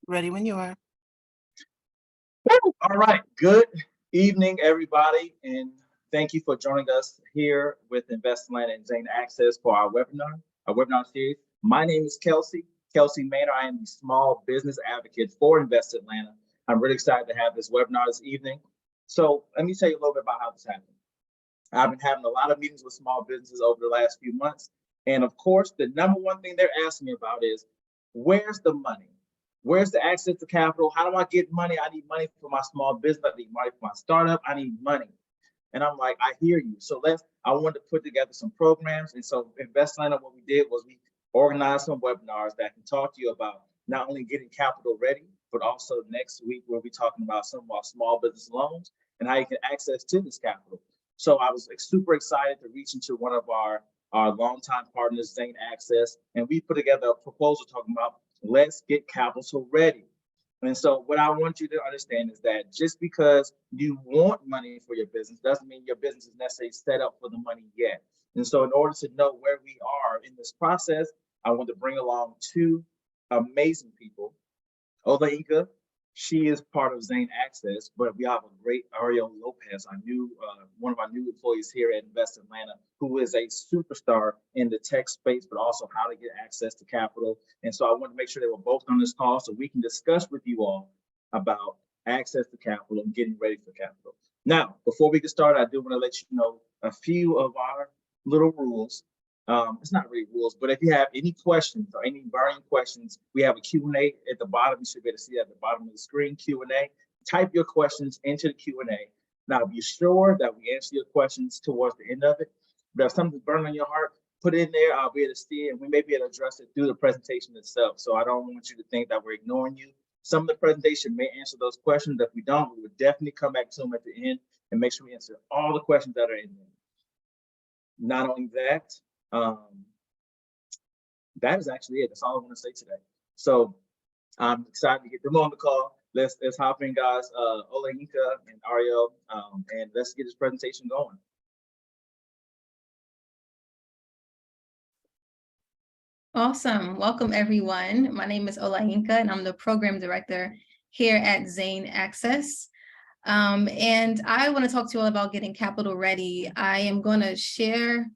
Ready when you are. All right. Good evening, everybody, and thank you for joining us here with InvestLand and Zane Access for our webinar series. My name is Kelsey Maynor. I am the small business advocate for Invest Atlanta. I'm really excited to have this webinar this evening. So let me tell you a little bit about how this happened. I've been having a lot of meetings with small businesses over the last few months. And of course, the number one thing they're asking me about is, where's the money? Where's the access to capital? How do I get money? I need money for my small business. I need money for my startup. I need money. And I'm like, I hear you. So I wanted to put together some programs. And so InvestLiner, what we did was we organized some webinars that can talk to you about not only getting capital ready, but also next week we'll be talking about some of our small business loans and how you can access to this capital. So I was super excited to reach into one of our longtime partners, Zane Access, and we put together a proposal talking about let's get capital ready. And so what I want you to understand is that just because you want money for your business doesn't mean your business is necessarily set up for the money yet. And so in order to know where we are in this process, I want to bring along two amazing people. Olaika, she is part of Zane Access, but we have a great Ariel Lopez, one of our new employees here at Invest Atlanta, who is a superstar in the tech space, but also how to get access to capital. And so I want to make sure they were both on this call so we can discuss with you all about access to capital and getting ready for capital. Now, before we get started, I do want to let you know a few of our little rules. It's not really rules, but if you have any questions or any burning questions, we have a Q&A at the bottom. You should be able to see at the bottom of the screen, Q&A. Type your questions into the Q&A. Now, be sure that we answer your questions towards the end of it. But if something's burning on your heart, put it in there. I'll be able to see it, and we may be able to address it through the presentation itself. So I don't want you to think that we're ignoring you. Some of the presentation may answer those questions. If we don't, we would definitely come back to them at the end and make sure we answer all the questions that are in there. Not only that, that is actually it. That's all I want to say today. So I'm excited to get them on the call. Let's hop in, guys. Olaika and Ariel, and let's get this presentation going. Awesome. Welcome, everyone. My name is Olaika, and I'm the program director here at Zane Access. And I want to talk to you all about getting capital ready. I am going to share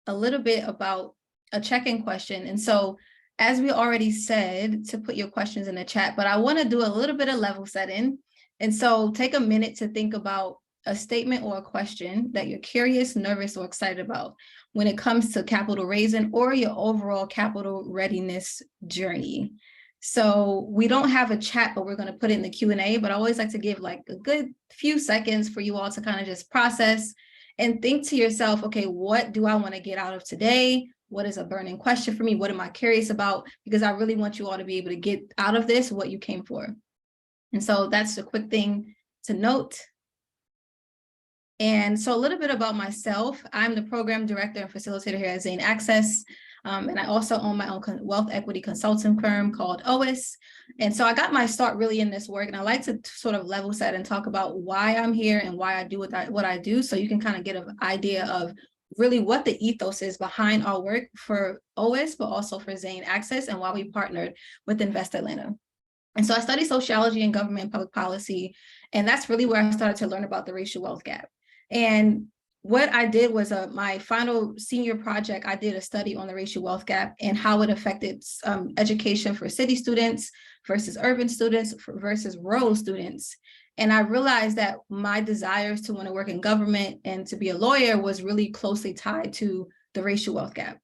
a little bit about a check-in question. And so, as we already said, to put your questions in the chat, but I want to do a little bit of level setting. And so take a minute to think about a statement or a question that you're curious, nervous, or excited about when it comes to capital raising or your overall capital readiness journey. So we don't have a chat, but we're going to put it in the Q&A, but I always like to give like a good few seconds for you all to kind of just process and think to yourself, okay, what do I want to get out of today? What is a burning question for me? What am I curious about? Because I really want you all to be able to get out of this what you came for. And so that's a quick thing to note. And so a little bit about myself. I'm the program director and facilitator here at Zane Access. And I also own my own wealth equity consulting firm called OIS. And so I got my start really in this work. And I like to sort of level set and talk about why I'm here and why I do what I do. So you can kind of get an idea of really what the ethos is behind our work for OIS, but also for Zane Access and why we partnered with Invest Atlanta. And so I studied sociology and government and public policy. And that's really where I started to learn about the racial wealth gap. And what I did was my final senior project, I did a study on the racial wealth gap and how it affected education for city students versus urban students versus rural students. And I realized that my desires to want to work in government and to be a lawyer was really closely tied to the racial wealth gap.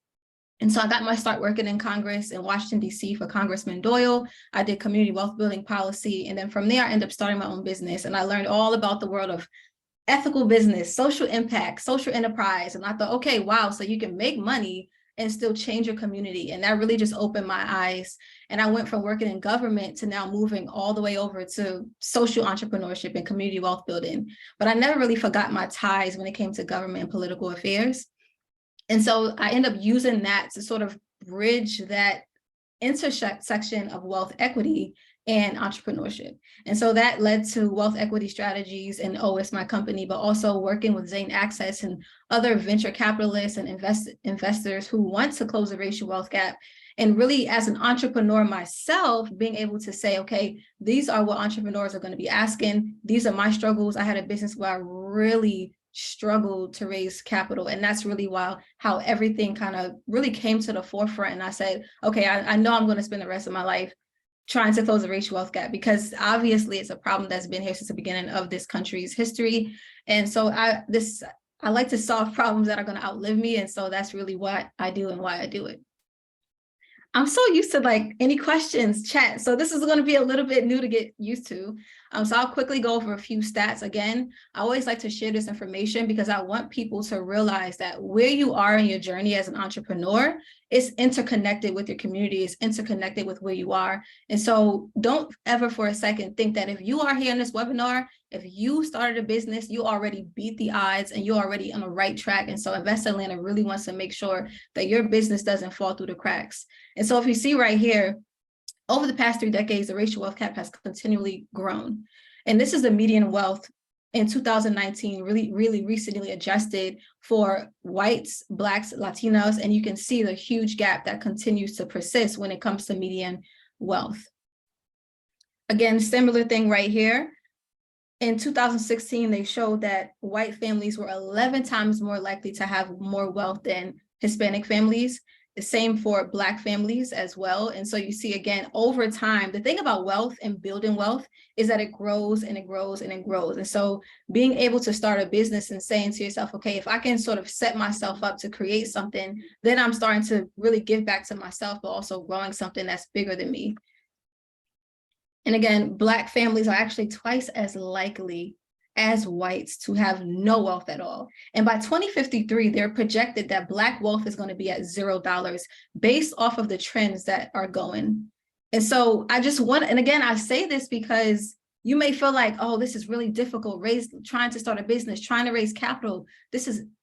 And so I got my start working in Congress in Washington, D.C. for Congressman Doyle. I did community wealth building policy. And then from there, I ended up starting my own business. And I learned all about the world of ethical business, social impact, social enterprise. And I thought, okay, wow, so you can make money and still change your community. And that really just opened my eyes. And I went from working in government to now moving all the way over to social entrepreneurship and community wealth building. But I never really forgot my ties when it came to government and political affairs. And so I ended up using that to sort of bridge that intersection of wealth equity and entrepreneurship. And so that led to Wealth Equity Strategies and OS, my company, but also working with Zane Access and other venture capitalists and investors who want to close the racial wealth gap. And really, as an entrepreneur myself, being able to say, okay, these are what entrepreneurs are going to be asking. These are my struggles. I had a business where I really struggled to raise capital. And that's really how everything kind of really came to the forefront. And I said, okay, I know I'm going to spend the rest of my life trying to close the racial wealth gap, because obviously it's a problem that's been here since the beginning of this country's history. And so I like to solve problems that are going to outlive me. And so that's really what I do and why I do it. I'm so used to like any questions, chat. So this is going to be a little bit new to get used to. So I'll quickly go over a few stats. Again, I always like to share this information because I want people to realize that where you are in your journey as an entrepreneur is interconnected with your community, is interconnected with where you are. And so don't ever for a second think that if you are here in this webinar, if you started a business, you already beat the odds and you're already on the right track. And so Invest Atlanta really wants to make sure that your business doesn't fall through the cracks. And so if you see right here, over the past 3 decades, the racial wealth gap has continually grown. And this is the median wealth in 2019, really recently adjusted for whites, Blacks, Latinos, and you can see the huge gap that continues to persist when it comes to median wealth. Again, similar thing right here. In 2016, they showed that white families were 11 times more likely to have more wealth than Hispanic families. The same for Black families as well. And so you see, again, over time, the thing about wealth and building wealth is that it grows and it grows and it grows. And so being able to start a business and saying to yourself, okay, if I can sort of set myself up to create something, then I'm starting to really give back to myself, but also growing something that's bigger than me. And again, Black families are actually twice as likely as whites to have no wealth at all. And by 2053, they're projected that Black wealth is going to be at $0 based off of the trends that are going. And so I just want, and again, I say this because you may feel like, oh, this is really difficult, trying to start a business, trying to raise capital.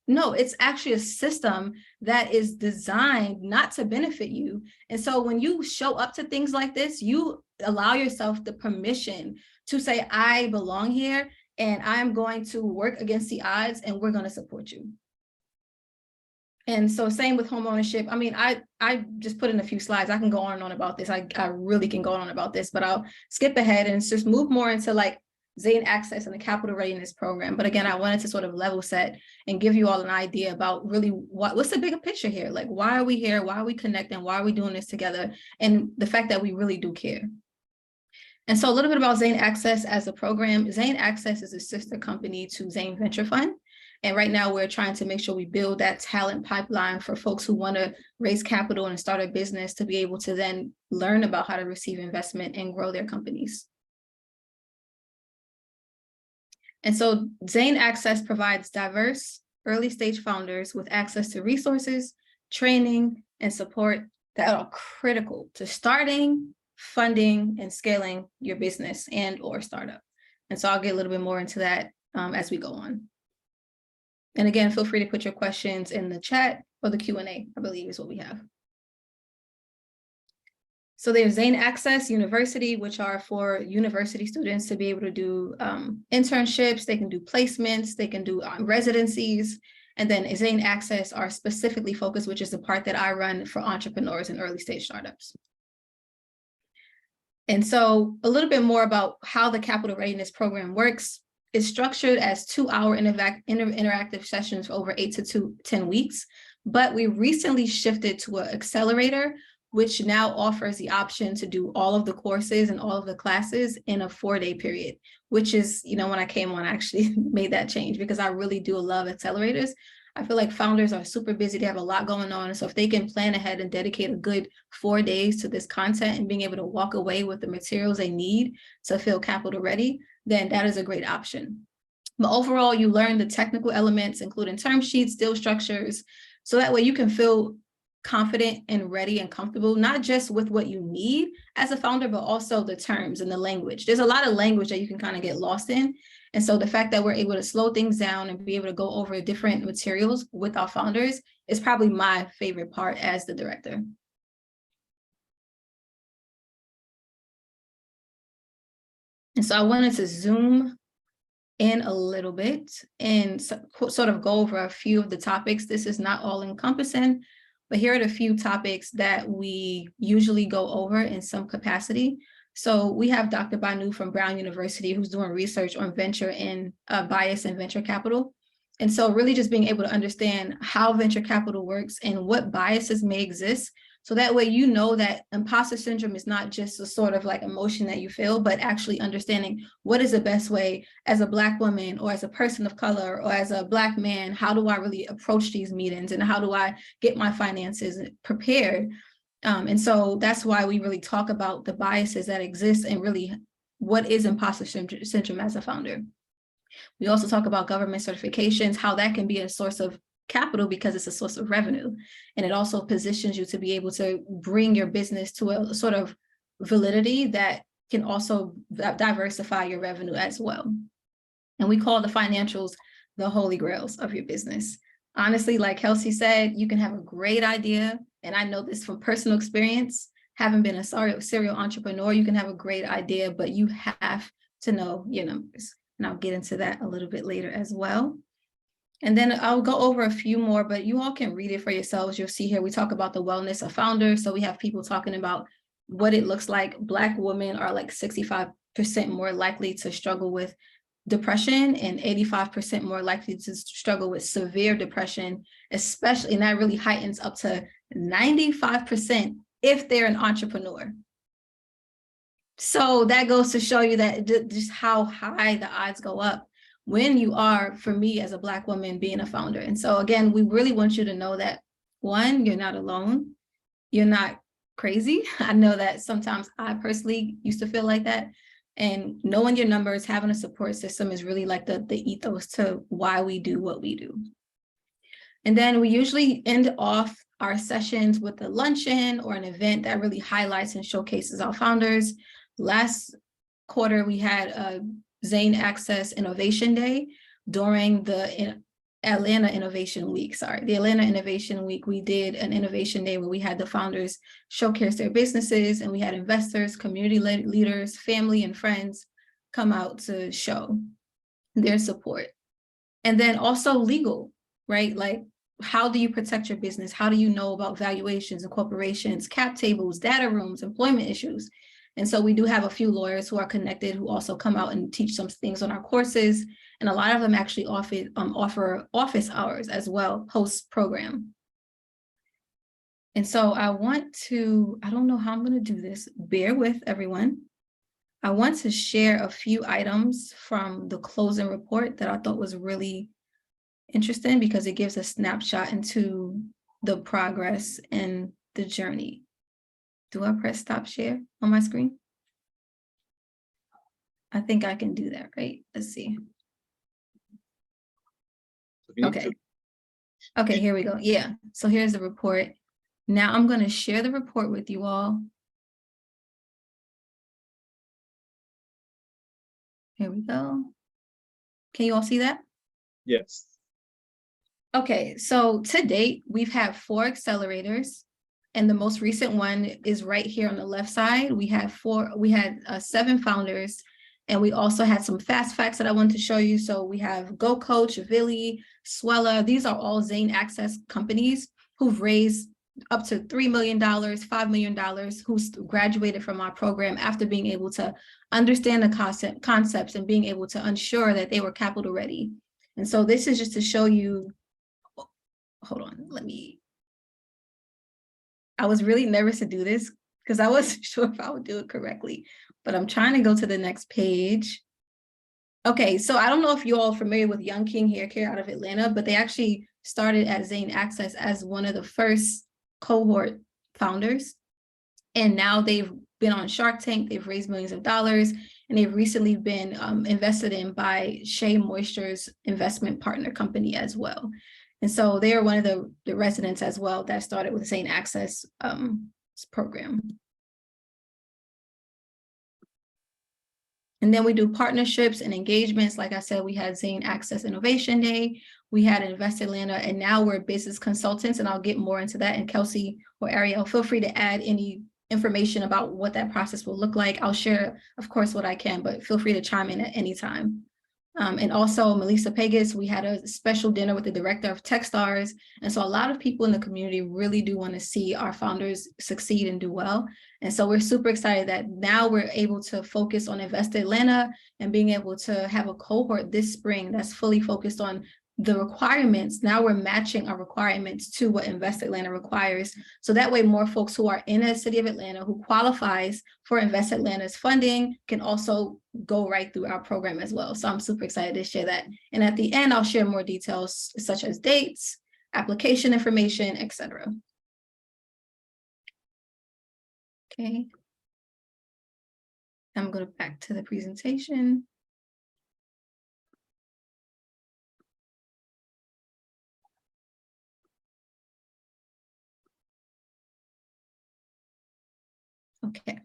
No, it's actually a system that is designed not to benefit you. And so when you show up to things like this, you allow yourself the permission to say, I belong here and I'm going to work against the odds and we're going to support you. And so same with home ownership. I mean, I just put in a few slides. I can go on and on about this. I really can go on about this, but I'll skip ahead and just move more into like Zane Access and the Capital Readiness Program. But again, I wanted to sort of level set and give you all an idea about really what's the bigger picture here? Like, why are we here? Why are we connecting? Why are we doing this together? And the fact that we really do care. And so a little bit about Zane Access as a program. Zane Access is a sister company to Zane Venture Fund. And right now we're trying to make sure we build that talent pipeline for folks who want to raise capital and start a business to be able to then learn about how to receive investment and grow their companies. And so Zane Access provides diverse early stage founders with access to resources, training, and support that are critical to starting, funding, and scaling your business and or startup. And so I'll get a little bit more into that as we go on. And again, feel free to put your questions in the chat or the Q&A, I believe is what we have. So there's Zane Access University, which are for university students to be able to do internships, they can do placements, they can do residencies. And then Zane Access are specifically focused, which is the part that I run for entrepreneurs and early stage startups. And so a little bit more about how the Capital Readiness Program works. It's structured as 2-hour interactive sessions for over 8 to 10 weeks, but we recently shifted to an accelerator, which now offers the option to do all of the courses and all of the classes in a 4-day period, which is, you know, when I came on, I actually made that change because I really do love accelerators. I feel like founders are super busy. They have a lot going on. So if they can plan ahead and dedicate a good 4 days to this content and being able to walk away with the materials they need to feel capital ready, then that is a great option. But overall, you learn the technical elements, including term sheets, deal structures, so that way you can feel confident and ready and comfortable, not just with what you need as a founder, but also the terms and the language. There's a lot of language that you can kind of get lost in. And so the fact that we're able to slow things down and be able to go over different materials with our founders is probably my favorite part as the director. And so I wanted to zoom in a little bit and sort of go over a few of the topics. This is not all encompassing, but here are the few topics that we usually go over in some capacity. So we have Dr. Banu from Brown University, who's doing research on venture and bias in venture capital. And so really just being able to understand how venture capital works and what biases may exist. So that way, you know that imposter syndrome is not just a sort of like emotion that you feel, but actually understanding what is the best way as a Black woman or as a person of color or as a Black man, how do I really approach these meetings and how do I get my finances prepared? And so that's why we really talk about the biases that exist and really what is imposter syndrome as a founder. We also talk about government certifications, how that can be a source of capital because it's a source of revenue. And it also positions you to be able to bring your business to a sort of validity that can also diversify your revenue as well. And we call the financials the holy grails of your business. Honestly, like Kelsey said, you can have a great idea. And I know this from personal experience, having been a serial entrepreneur, you can have a great idea, but you have to know your numbers. And I'll get into that a little bit later as well. And then I'll go over a few more, but you all can read it for yourselves. You'll see here, we talk about the wellness of founders. So we have people talking about what it looks like. Black women are like 65% more likely to struggle with depression and 85% more likely to struggle with severe depression, especially, and that really heightens up to 95% if they're an entrepreneur. So that goes to show you that just how high the odds go up when you are, for me as a Black woman, being a founder. And so again, we really want you to know that, one, you're not alone. You're not crazy. I know that sometimes I personally used to feel like that. And knowing your numbers, having a support system is really like the ethos to why we do what we do. And then we usually end off our sessions with a luncheon or an event that really highlights and showcases our founders. Last quarter, we had a Zane Access Innovation Day during the Atlanta Innovation Week. The Atlanta Innovation Week, we did an innovation day where we had the founders showcase their businesses, and we had investors, community leaders, family and friends come out to show their support. And then also legal, right? Like, how do you protect your business? How do you know about valuations and corporations, cap tables, data rooms, employment issues? And so we do have a few lawyers who are connected who also come out and teach some things on our courses. And a lot of them actually offer office hours as well, post-program. And so I don't know how I'm going to do this. Bear with everyone. I want to share a few items from the closing report that I thought was really interesting because it gives a snapshot into the progress and the journey. Do I press stop share on my screen? I think I can do that, right? Let's see. Okay. Okay, here we go. Yeah, so here's the report. Now I'm going to share the report with you all. Here we go. Can you all see that? Yes. Okay, so to date, we've had 4 accelerators. And the most recent one is right here on the left side. We had 7 founders, and we also had some fast facts that I wanted to show you. So we have Go Coach, Villi, Swella. These are all Zane Access companies who've raised up to $3 million, $5 million, who's graduated from our program after being able to understand the concepts and being able to ensure that they were capital ready. And so this is just to show you, hold on, I was really nervous to do this because I wasn't sure if I would do it correctly, but I'm trying to go to the next page. Okay, so I don't know if you all are familiar with Young King Hair Care out of Atlanta, but they actually started at Zane Access as one of the first cohort founders. And now they've been on Shark Tank, they've raised millions of dollars, and they've recently been invested in by Shea Moisture's investment partner company as well. And so they are one of the residents as well that started with the Zane Access program. And then we do partnerships and engagements. Like I said, we had Zane Access Innovation Day, we had Invest Atlanta, and now we're business consultants, and I'll get more into that. And Kelsey or Ariel, feel free to add any information about what that process will look like. I'll share, of course, what I can, but feel free to chime in at any time. And also Melissa Pegas, we had a special dinner with the director of Techstars. And so a lot of people in the community really do want to see our founders succeed and do well. And so we're super excited that now we're able to focus on Invest Atlanta and being able to have a cohort this spring that's fully focused on the requirements. Now we're matching our requirements to what Invest Atlanta requires. So that way more folks who are in the city of Atlanta who qualifies for Invest Atlanta's funding can also go right through our program as well. So I'm super excited to share that. And at the end, I'll share more details such as dates, application information, etc. Okay. I'm going back to the presentation. Okay.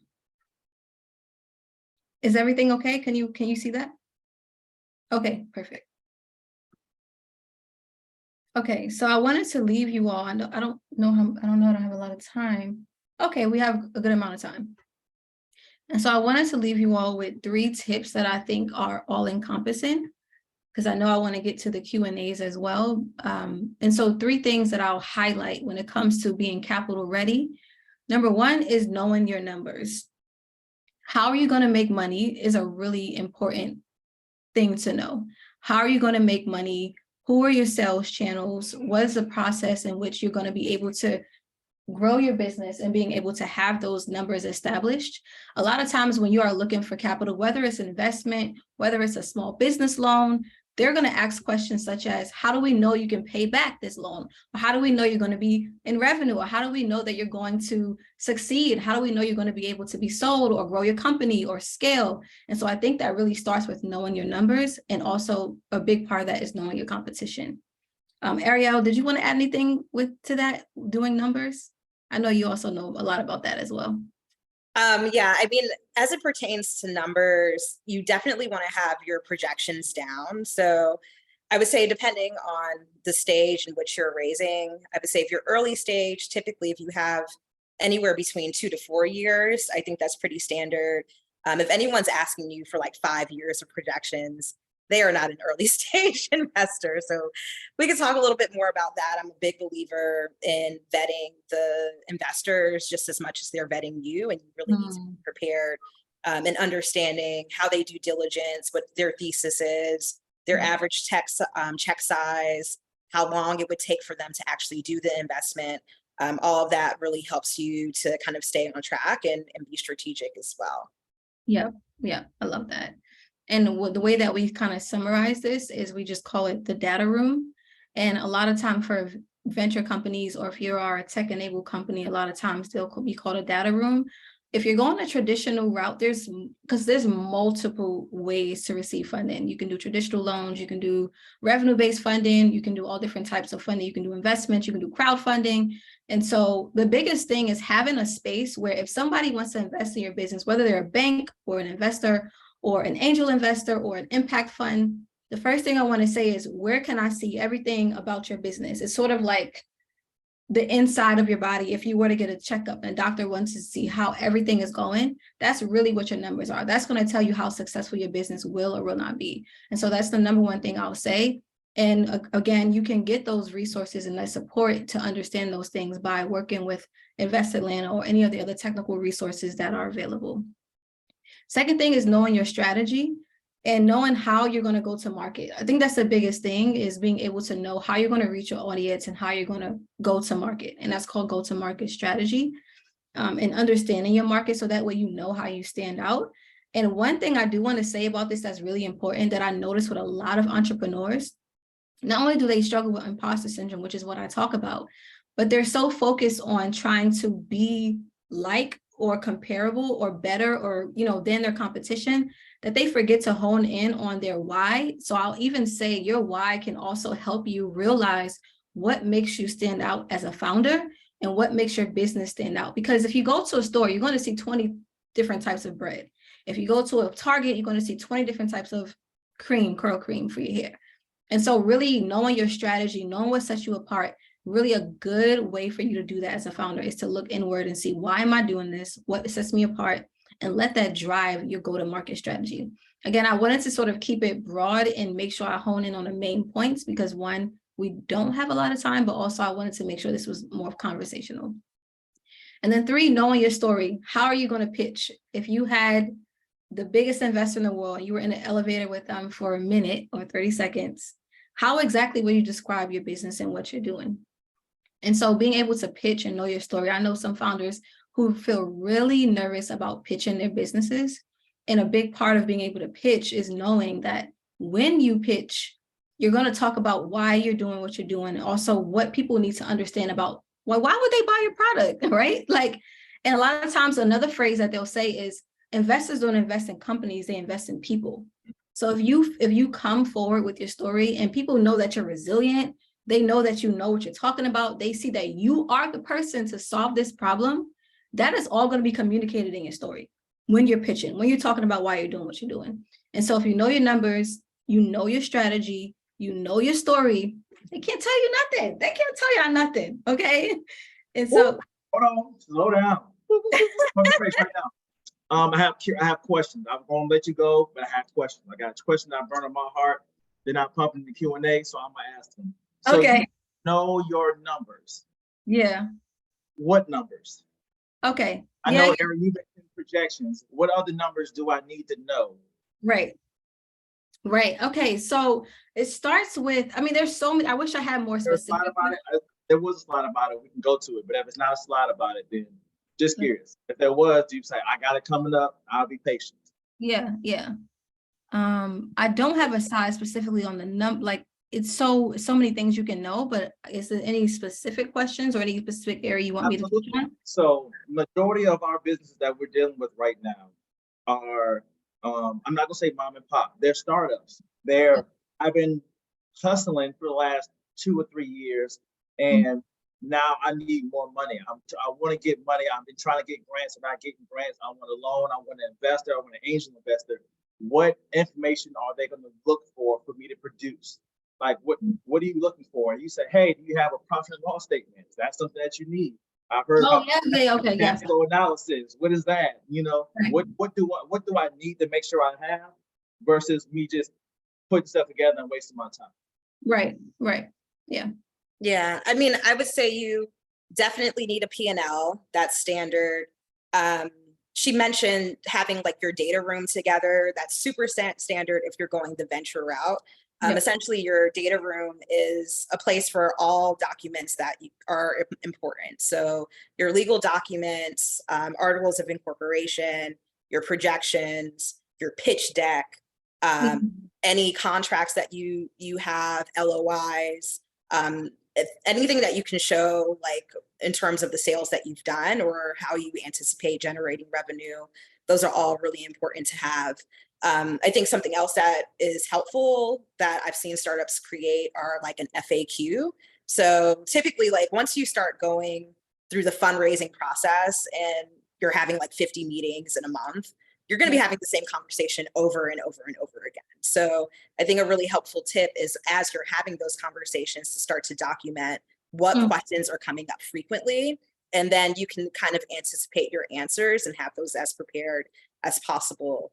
Is everything okay? Can you see that? Okay, perfect. Okay, so I wanted to leave you all. I don't know I don't have a lot of time. Okay, we have a good amount of time. And so I wanted to leave you all with 3 tips that I think are all encompassing, because I know I want to get to the Q&As as well. And so 3 things that I'll highlight when it comes to being capital ready. Number 1 is knowing your numbers. How are you going to make money is a really important thing to know. How are you going to make money? Who are your sales channels? What is the process in which you're going to be able to grow your business and being able to have those numbers established? A lot of times when you are looking for capital, whether it's investment, whether it's a small business loan, they're going to ask questions such as, how do we know you can pay back this loan? Or how do we know you're going to be in revenue? Or how do we know that you're going to succeed? How do we know you're going to be able to be sold or grow your company or scale? And so I think that really starts with knowing your numbers, and also a big part of that is knowing your competition. Ariel, did you want to add anything to that, doing numbers? I know you also know a lot about that as well. Yeah, I mean, as it pertains to numbers, you definitely want to have your projections down. So I would say, depending on the stage in which you're raising, I would say if you're early stage, typically if you have anywhere between 2 to 4 years, I think that's pretty standard. If anyone's asking you for like 5 years of projections, they are not an early stage investor. So we can talk a little bit more about that. I'm a big believer in vetting the investors just as much as they're vetting you, and you really need to be prepared and understanding how they do diligence, what their thesis is, their average check size, how long it would take for them to actually do the investment. All of that really helps you to kind of stay on track and be strategic as well. Yeah, I love that. And the way that we kind of summarize this is we just call it the data room. And a lot of time for venture companies, or if you are a tech-enabled company, a lot of times they'll be called a data room. If you're going a traditional route, there's multiple ways to receive funding. You can do traditional loans, you can do revenue-based funding, you can do all different types of funding, you can do investments, you can do crowdfunding. And so the biggest thing is having a space where if somebody wants to invest in your business, whether they're a bank or an investor or an angel investor or an impact fund, the first thing I want to say is, where can I see everything about your business? It's sort of like the inside of your body. If you were to get a checkup and a doctor wants to see how everything is going, that's really what your numbers are. That's going to tell you how successful your business will or will not be. And so that's the number 1 thing I'll say. And again, you can get those resources and that support to understand those things by working with Invest Atlanta or any of the other technical resources that are available. Second thing is knowing your strategy and knowing how you're going to go to market. I think that's the biggest thing, is being able to know how you're going to reach your audience and how you're going to go to market. And that's called go-to-market strategy, and understanding your market so that way you know how you stand out. And one thing I do want to say about this that's really important that I notice with a lot of entrepreneurs, not only do they struggle with imposter syndrome, which is what I talk about, but they're so focused on trying to be like or comparable or better or, than their competition, that they forget to hone in on their why. So I'll even say your why can also help you realize what makes you stand out as a founder and what makes your business stand out. Because if you go to a store, you're going to see 20 different types of bread. If you go to a Target, you're going to see 20 different types of curl cream for your hair. And so really knowing your strategy, knowing what sets you apart, really a good way for you to do that as a founder is to look inward and see, why am I doing this? What sets me apart? And let that drive your go-to-market strategy. Again, I wanted to sort of keep it broad and make sure I hone in on the main points, because one, we don't have a lot of time, but also I wanted to make sure this was more conversational. And then three, knowing your story. How are you going to pitch? If you had the biggest investor in the world, you were in an elevator with them for a minute or 30 seconds, how exactly will you describe your business and what you're doing? And so being able to pitch and know your story. I know some founders who feel really nervous about pitching their businesses. And a big part of being able to pitch is knowing that when you pitch, you're going to talk about why you're doing what you're doing. Also, what people need to understand about, well, why would they buy your product, right? Like, and a lot of times another phrase that they'll say is, investors don't invest in companies, they invest in people. So if you come forward with your story and people know that you're resilient, they know that you know what you're talking about, they see that you are the person to solve this problem, that is all going to be communicated in your story when you're pitching, when you're talking about why you're doing what you're doing. And so if you know your numbers, you know your strategy, you know your story, they can't tell you nothing. They can't tell you nothing, okay? And so— Hold on, slow down. Right now. I have questions. I'm gonna let you go, but I have questions. I got a question that burned on my heart. They're not pumping the Q&A, so I'm gonna ask them. So okay. you know your numbers. Yeah. What numbers? Okay. I know, Aaron, you mentioned projections. What other numbers do I need to know? Right. Right. Okay. So it starts with, I mean, there's so many, I wish I had more specific. There was a slide about it. We can go to it, but if it's not a slide about it, then just curious. If there was, you say, I got it coming up, I'll be patient. Yeah. Yeah. I don't have a size specifically on the like it's so many things you can know, but is there any specific questions or any specific area you want me to touch on? So majority of our businesses that we're dealing with right now are, I'm not gonna say mom and pop, they're startups. I've been hustling for the last 2 or 3 years, and now I need more money. I want to get money. I've been trying to get grants, I'm not getting grants. I want a loan, I want an investor, I want an angel investor. What information are they going to look for me to produce? Like, what are you looking for? And you say, hey, do you have a profit and loss statement? That's something that you need. I've heard about okay, cash flow analysis. What is that? You know, right. what do I need to make sure I have versus me just putting stuff together and wasting my time? Right. Yeah. Yeah. I mean, I would say you definitely need a P&L. That's standard. She mentioned having like your data room together. That's super standard if you're going the venture route. Essentially, your data room is a place for all documents that are important. So your legal documents, articles of incorporation, your projections, your pitch deck, any contracts that you have, LOIs, if anything that you can show, like in terms of the sales that you've done or how you anticipate generating revenue, those are all really important to have. I think something else that is helpful that I've seen startups create are like an FAQ. So typically, like once you start going through the fundraising process and you're having like 50 meetings in a month, you're going to be having the same conversation over and over and over again. So I think a really helpful tip is, as you're having those conversations, to start to document what questions are coming up frequently. And then you can kind of anticipate your answers and have those as prepared as possible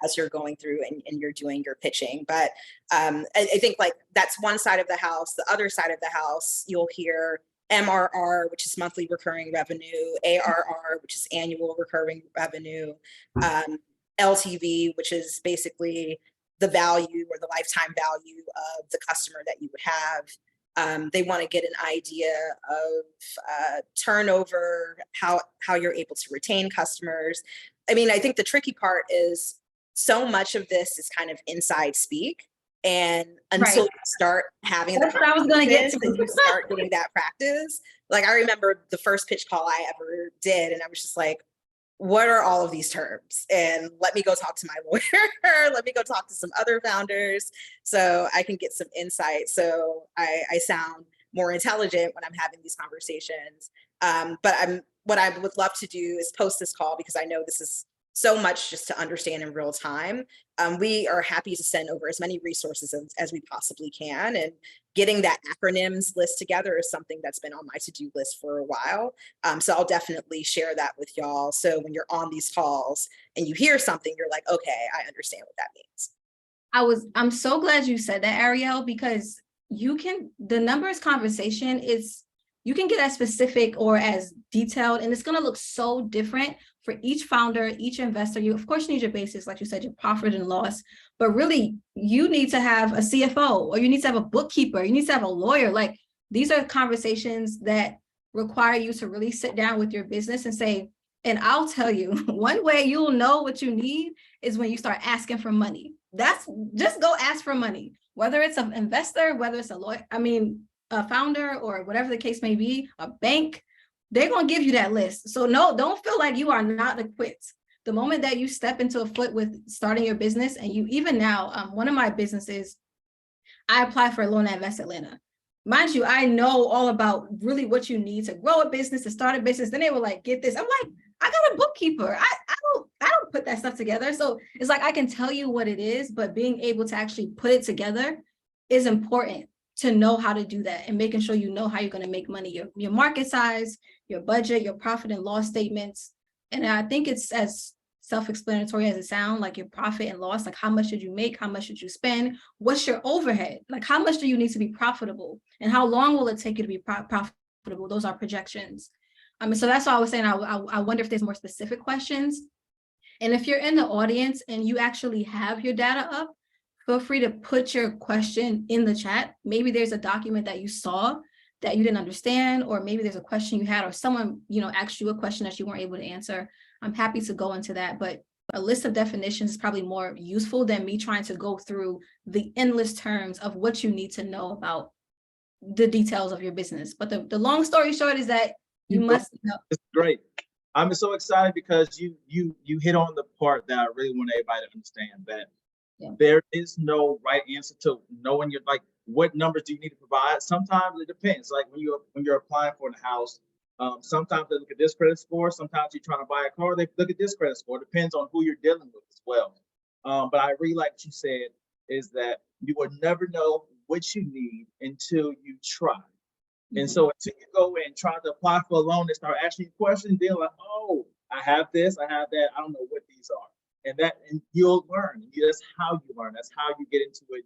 as you're going through and you're doing your pitching. But I think like that's one side of the house. The other side of the house, you'll hear MRR, which is monthly recurring revenue, ARR, which is annual recurring revenue, LTV, which is basically the value or the lifetime value of the customer that you would have. They want to get an idea of turnover, how you're able to retain customers. I mean, I think the tricky part is so much of this is kind of inside speak. And until you start having That's what I was going to get to. And you start getting that practice. Like I remember the first pitch call I ever did, and I was just like, what are all of these terms? And let me go talk to my lawyer. Let me go talk to some other founders so I can get some insight. So I sound more intelligent when I'm having these conversations. But what I would love to do is post this call, because I know this is so much just to understand in real time. We are happy to send over as many resources as we possibly can. And getting that acronyms list together is something that's been on my to-do list for a while. So I'll definitely share that with y'all. So when you're on these calls and you hear something, you're like, okay, I understand what that means. I'm so glad you said that, Ariel, because the numbers conversation is, you can get as specific or as detailed, and it's going to look so different for each founder, each investor. You, of course, need your basics, like you said, your profit and loss, but really you need to have a CFO, or you need to have a bookkeeper, you need to have a lawyer. Like, these are conversations that require you to really sit down with your business and say, and I'll tell you, one way you'll know what you need is when you start asking for money. That's just go ask for money, whether it's an investor, whether it's a lawyer, a founder, or whatever the case may be, a bank, they're going to give you that list. So no, don't feel like you are not equipped. The moment that you step into a foot with starting your business, and you, even now, one of my businesses, I applied for a loan at Invest Atlanta. Mind you, I know all about really what you need to grow a business, to start a business. Then they were like, get this. I'm like, I got a bookkeeper. I don't put that stuff together. So it's like, I can tell you what it is, but being able to actually put it together is important, to know how to do that, and making sure you know how you're going to make money, your market size, your budget, your profit and loss statements. And I think it's as self-explanatory as it sounds, like your profit and loss, like how much should you make, how much should you spend, what's your overhead, like how much do you need to be profitable, and how long will it take you to be profitable? Those are projections. So that's why I was saying, I wonder if there's more specific questions. And if you're in the audience and you actually have your data up, feel free to put your question in the chat. Maybe there's a document that you saw that you didn't understand, or maybe there's a question you had, or someone, asked you a question that you weren't able to answer. I'm happy to go into that, but a list of definitions is probably more useful than me trying to go through the endless terms of what you need to know about the details of your business. But the long story short is that you must know. It's great. I'm so excited because you hit on the part that I really want everybody to understand, that there is no right answer to knowing what numbers do you need to provide. Sometimes it depends. Like when you're applying for a house, sometimes they look at this credit score. Sometimes you're trying to buy a car, they look at this credit score. It depends on who you're dealing with as well. But I really like what you said, is that you will never know what you need until you try. And so until you go and try to apply for a loan and start asking questions, then like, oh, I have this, I have that, I don't know what these are. And you'll learn. That's how you learn. That's how you get into it.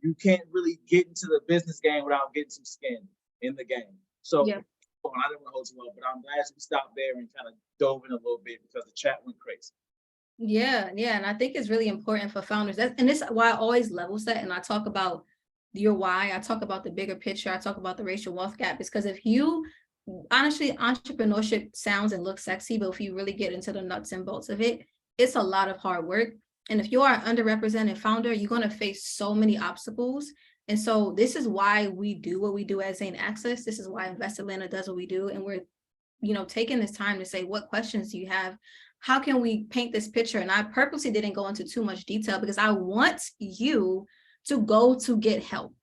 You can't really get into the business game without getting some skin in the game. So I didn't want to hold you up, but I'm glad you stopped there and kind of dove in a little bit, because the chat went crazy. Yeah. And I think it's really important for founders. And this is why I always level set, and I talk about your why. I talk about the bigger picture. I talk about the racial wealth gap. Is because if you, honestly, entrepreneurship sounds and looks sexy, but if you really get into the nuts and bolts of it, it's a lot of hard work. And if you are an underrepresented founder, you're going to face so many obstacles. And so this is why we do what we do at Zane Access. This is why Invest Atlanta does what we do. And we're, taking this time to say, what questions do you have? How can we paint this picture? And I purposely didn't go into too much detail, because I want you to go to get help.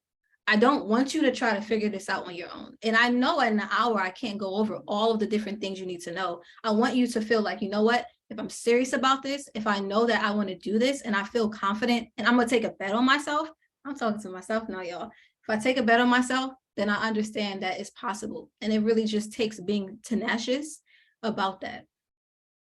I don't want you to try to figure this out on your own. And I know in an hour, I can't go over all of the different things you need to know. I want you to feel like, you know what? If I'm serious about this, if I know that I want to do this and I feel confident and I'm going to take a bet on myself, I'm talking to myself now, y'all. If I take a bet on myself, then I understand that it's possible. And it really just takes being tenacious about that.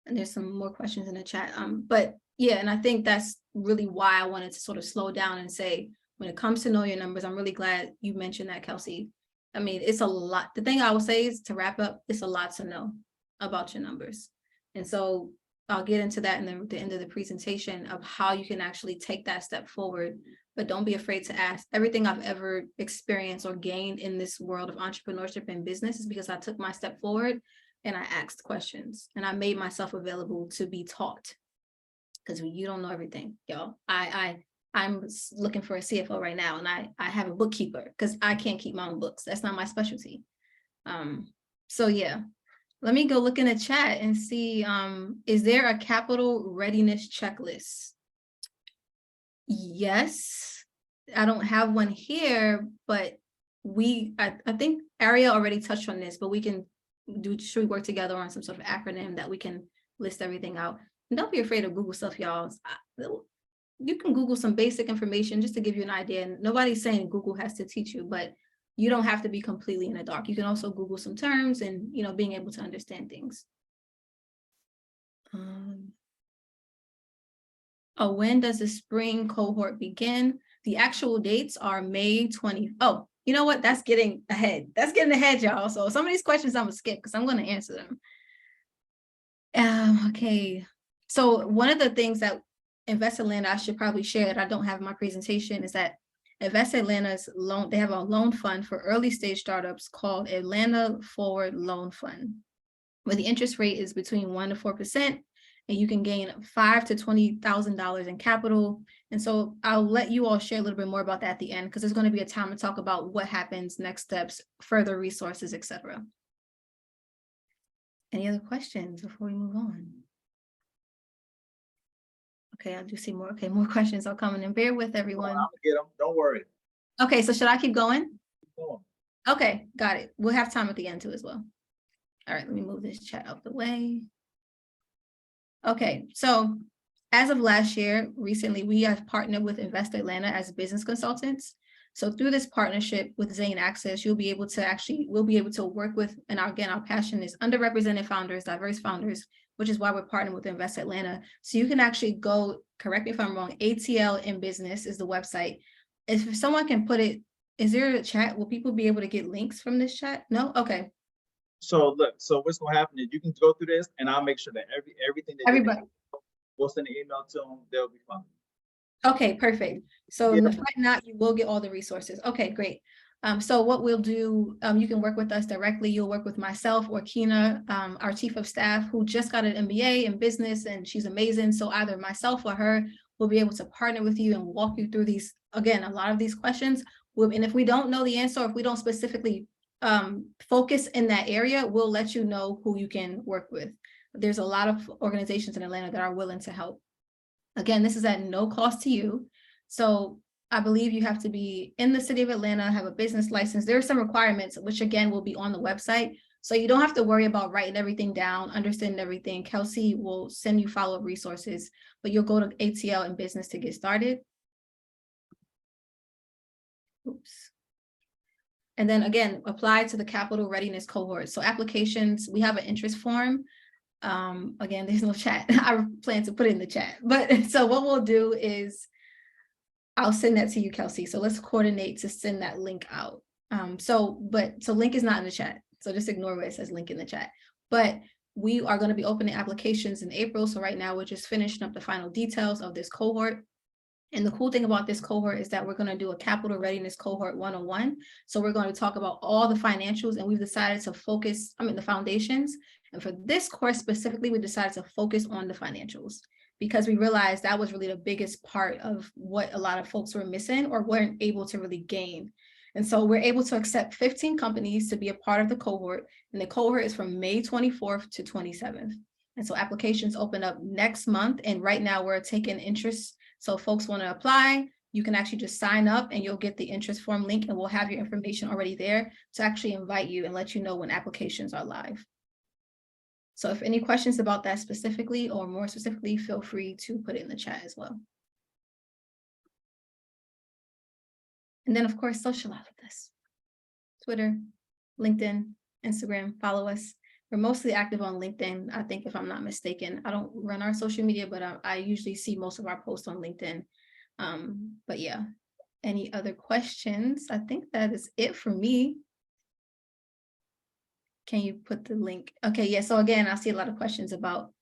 And there's some more questions in the chat. But yeah, and I think that's really why I wanted to sort of slow down and say, when it comes to know your numbers, I'm really glad you mentioned that, Kelsey. I mean, it's a lot. The thing I will say is, to wrap up, it's a lot to know about your numbers. And so I'll get into that in the end of the presentation of how you can actually take that step forward, but don't be afraid to ask. Everything I've ever experienced or gained in this world of entrepreneurship and business is because I took my step forward and I asked questions and I made myself available to be taught, because you don't know everything, y'all. I'm looking for a CFO right now, and I have a bookkeeper because I can't keep my own books. That's not my specialty. So yeah. Let me go look in the chat and see, is there a capital readiness checklist? Yes, I don't have one here, but I think Ariel already touched on this, but should we work together on some sort of acronym that we can list everything out? don't be afraid of Google stuff, y'all. You can Google some basic information just to give you an idea. And nobody's saying Google has to teach you, but you don't have to be completely in the dark. You can also Google some terms and, being able to understand things. When does the spring cohort begin? The actual dates are May 20. Oh, you know what? That's getting ahead. Y'all. So some of these questions I'm gonna skip because I'm going to answer them. Okay. So one of the things that Invest Atlanta, I should probably share that I don't have in my presentation, is that Invest Atlanta's loan, they have a loan fund for early stage startups called Atlanta Forward Loan Fund, where the interest rate is between 1% to 4%, and you can gain $5,000 to $20,000 in capital. And so I'll let you all share a little bit more about that at the end, because there's going to be a time to talk about what happens, next steps, further resources, etc. Any other questions before we move on? Okay, I do see more. Okay, more questions are coming in. Bear with everyone. I'm gonna get them. Don't worry. Okay, so should I keep going? Keep going. Okay, got it. We'll have time at the end too as well. All right, let me move this chat out the way. Okay, so as of last year, recently, we have partnered with Invest Atlanta as business consultants. So through this partnership with Zane Access, we'll be able to work with, and again, our passion is underrepresented founders, diverse founders, which is why we're partnering with Invest Atlanta. So you can actually go, correct me if I'm wrong, ATL in Business is the website. If someone can put it, is there a chat? Will people be able to get links from this chat? No? Okay. So look, so what's gonna happen is you can go through this and I'll make sure that everything that Everybody. we'll send an email to them, they'll be fine. Okay, perfect. So Yeah. if not, you will get all the resources. Okay, great. So what we'll do, you can work with us directly. You'll work with myself or Kina, our chief of staff, who just got an MBA in business, and she's amazing. So either myself or her will be able to partner with you and walk you through these, again, a lot of these questions. And if we don't know the answer, or if we don't specifically focus in that area, we'll let you know who you can work with. There's a lot of organizations in Atlanta that are willing to help. Again, this is at no cost to you. So I believe you have to be in the city of Atlanta, have a business license. There are some requirements, which again will be on the website. So you don't have to worry about writing everything down, understanding everything. Kelsey will send you follow-up resources, but you'll go to ATL in Business to get started. Oops. And then again, apply to the capital readiness cohort. So applications, we have an interest form. Again, there's no chat. I plan to put it in the chat, but so what we'll do is I'll send that to you, Kelsey. So let's coordinate to send that link out. So link is not in the chat. So just ignore where it says link in the chat, but we are going to be opening applications in April. So right now we're just finishing up the final details of this cohort. And the cool thing about this cohort is that we're going to do a capital readiness cohort 101. So we're going to talk about all the financials, and we've decided to focus, the foundations. And for this course specifically, we decided to focus on the financials because we realized that was really the biggest part of what a lot of folks were missing or weren't able to really gain. And so we're able to accept 15 companies to be a part of the cohort. And the cohort is from May 24th to 27th. And so applications open up next month. And right now we're taking interest. So if folks want to apply, you can actually just sign up and you'll get the interest form link, and we'll have your information already there to actually invite you and let you know when applications are live. So if any questions about that specifically or more specifically, feel free to put it in the chat as well. And then of course, socialize with us. Twitter, LinkedIn, Instagram, follow us. We're mostly active on LinkedIn, I think, if I'm not mistaken. I don't run our social media, but I usually see most of our posts on LinkedIn. But yeah, any other questions? I think that is it for me. Can you put the link? Okay, yeah, so again, I see a lot of questions about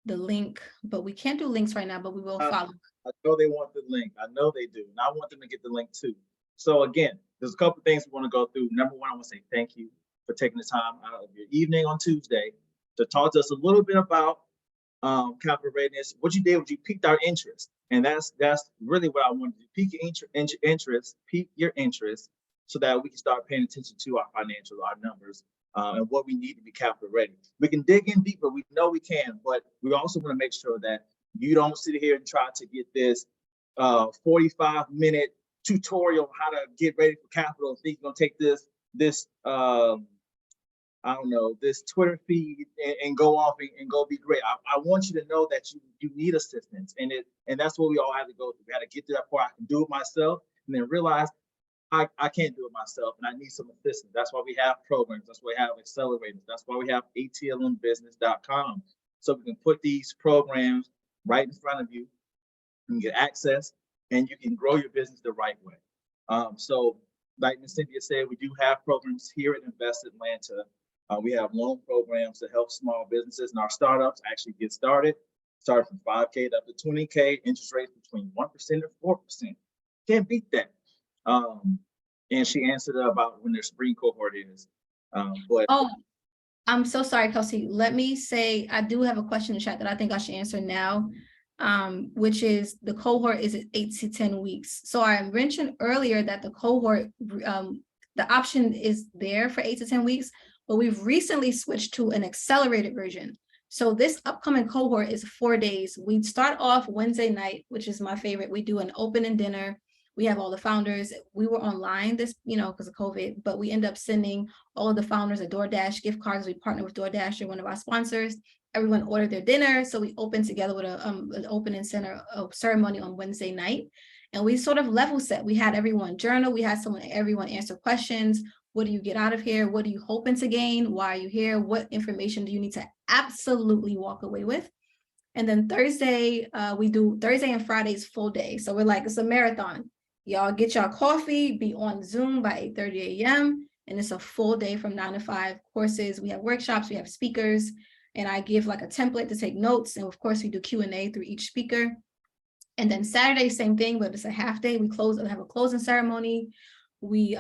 the link, but we can't do links right now, but we will follow. I know they want the link. I know they do. And I want them to get the link too. So again, there's a couple of things we want to go through. Number one, I want to say thank you for taking the time out of your evening on Tuesday to talk to us a little bit about capital readiness. What you did was you piqued our interest. And that's really what I wanted to do. Pique your interest so that we can start paying attention to our financials, our numbers, and what we need to be capital ready. We can dig in deeper, we know we can, but we also want to make sure that you don't sit here and try to get this 45-minute tutorial on how to get ready for capital. Think you're gonna take this I don't know, this Twitter feed and go off and go be great. I want you to know that you need assistance, and that's what we all have to go through. We got to get to that point. I can do it myself, and then realize I can't do it myself, and I need some assistance. That's why we have programs. That's why we have accelerators. That's why we have atlmbusiness.com. So we can put these programs right in front of you and get access, and you can grow your business the right way. So like Ms. Cynthia said, we do have programs here at Invest Atlanta. We have loan programs to help small businesses and our startups actually get started. Start from 5K up to 20K, interest rates between 1% and 4%. Can't beat that. And she answered about when their spring cohort is. But Oh, I'm so sorry, Kelsey. Let me say, I do have a question in the chat that I think I should answer now, which is the cohort is 8 to 10 weeks. So I mentioned earlier that the cohort, the option is there for 8 to 10 weeks, but we've recently switched to an accelerated version. So this upcoming cohort is 4 days. We start off Wednesday night, which is my favorite. We do an opening dinner. We have all the founders. We were online this, because of COVID, but we end up sending all of the founders a DoorDash gift cards. We partner with DoorDash, they're one of our sponsors. Everyone ordered their dinner. So we opened together with an opening ceremony on Wednesday night. And we sort of level set. We had everyone journal. We had everyone answer questions. What do you get out of here? What are you hoping to gain? Why are you here? What information do you need to absolutely walk away with? And then Thursday, we do Thursday and Fridays full day. So we're like, it's a marathon. Y'all get y'all coffee, be on Zoom by 8:30 a.m. And it's a full day from 9 to 5 courses. We have workshops, we have speakers, and I give like a template to take notes. And of course, we do Q&A through each speaker. And then Saturday, same thing, but it's a half day. We have a closing ceremony. We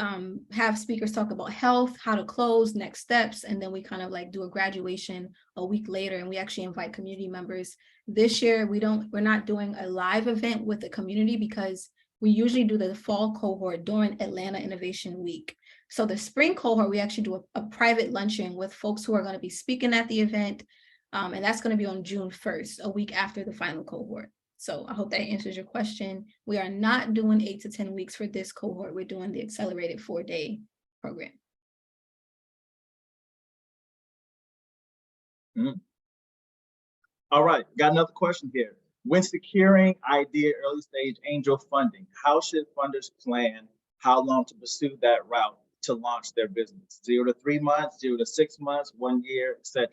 have speakers talk about health, how to close, next steps, and then we kind of like do a graduation a week later, and we actually invite community members. This year, we're not doing a live event with the community because we usually do the fall cohort during Atlanta Innovation Week. So the spring cohort, we actually do a private luncheon with folks who are going to be speaking at the event, and that's going to be on June 1st, a week after the final cohort. So I hope that answers your question. We are not doing 8 to 10 weeks for this cohort. We're doing the accelerated 4-day program. All right, got another question here. When securing idea early stage angel funding, how should funders plan how long to pursue that route to launch their business? 0 to 3 months, 0 to 6 months, 1 year, etc.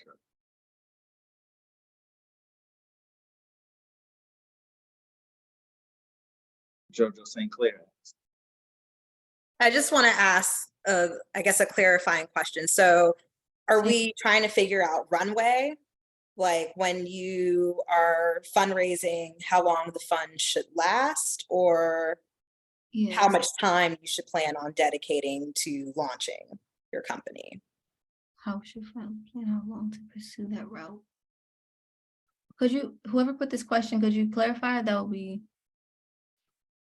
Jojo St. Clair. I just want to ask, I guess, a clarifying question. So are we trying to figure out runway? Like when you are fundraising, how long the fund should last, or how much time you should plan on dedicating to launching your company? How should fund plan how long to pursue that route? Could you, whoever put this question, could you clarify? That would be